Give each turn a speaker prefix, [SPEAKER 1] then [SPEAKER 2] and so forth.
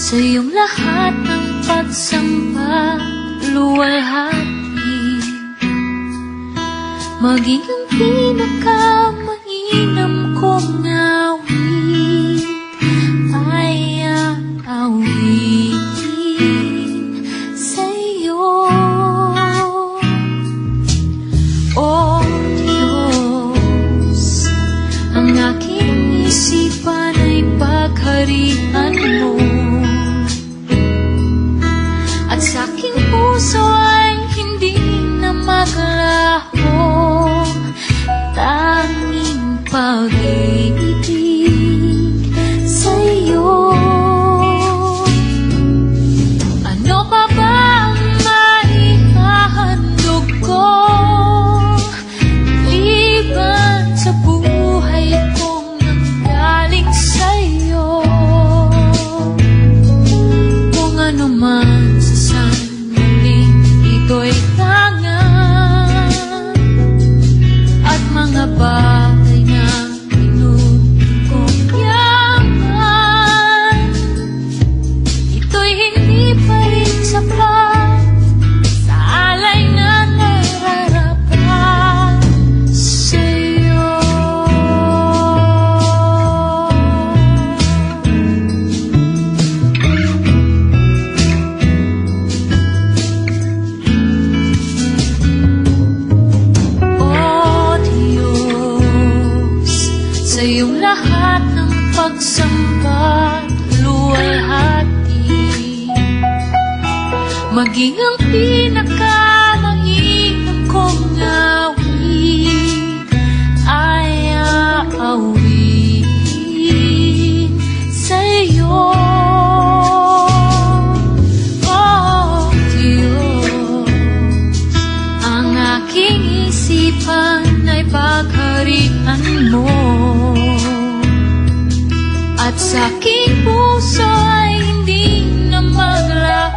[SPEAKER 1] sa iyong lahat ng pagsamba, luwalhati. Maging ang pinakamainam kong awit ay aawitin sa'yo. O Diyos, ang aking isipan ay pagharian mo, at sa aking puso ay hindi na maglaho tanging pag-ibig sa'yo. Ano pa ba ang maihahandog ko liban sa buhay kong nanggaling sa'yo? Kung ano man sa sandaling ito'y tangan at mga bagay na inumin kong yaman, ito'y hindi pa rin sapat sa alay na nararapat sa'yo. Sa iyong lahat ng pagsamba, luwalhati. Maging ang pinakamainam kong awit ay aawitin sa'yo. Oh Diyos, ang aking isipan ay pagharian mo, at sa aking puso ay hindi na maglaho